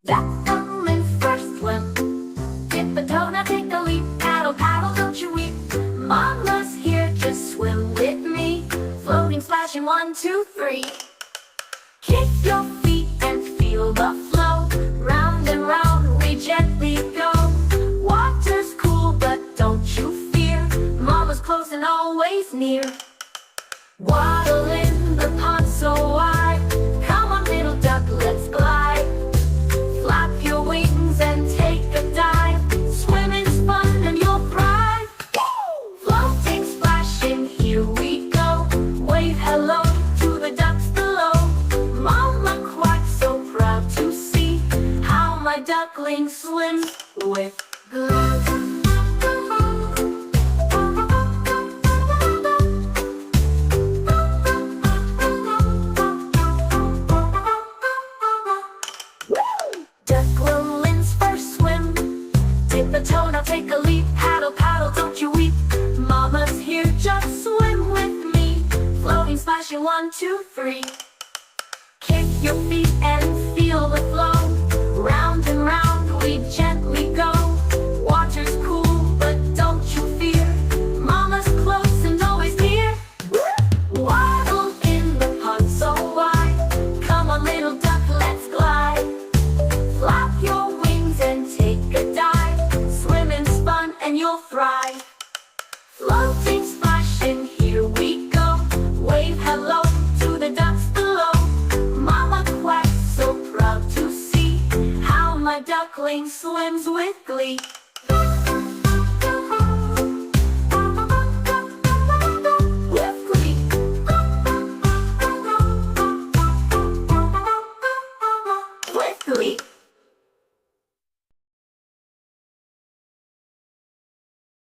Duckling first swim. Dip a toe, now take a leap. Paddle, paddle, don't you weep. Mama's here, just swim with me. Floating, splashing, 1, 2, 3. Kick your feet and feel the flow. Round and round we gently go. Water's cool, but don't you fear. Mama's close and always near. Waddle in the pond so wide. Come on, little duck, let's glide. Flap your wings and take a dive. Swimming's fun and you'll thrive. Floating, splashing, here we go. Wave hello to the ducks below. Mama quacks, so proud to see how my duckling swims with glee. Ducklings first swim. Dip a toe, now take a leap. Paddle, paddle, don't you weep. Mama's here, just swim with me. Floating, splashing, 1, 2, 3. Kick your feet and feel the flow. Round and round we gently go. Water's cool, but don't you fear. Mama's close and always near. Waddle in the pond so wide. Come on, little duck, let's glide. Flap your wings and take a dive. Swimming's fun and you'll thrive. Floating, splashing, here we go. Wave hello to the ducks below. Mama quacks, so proud to see how my duckling swims with glee.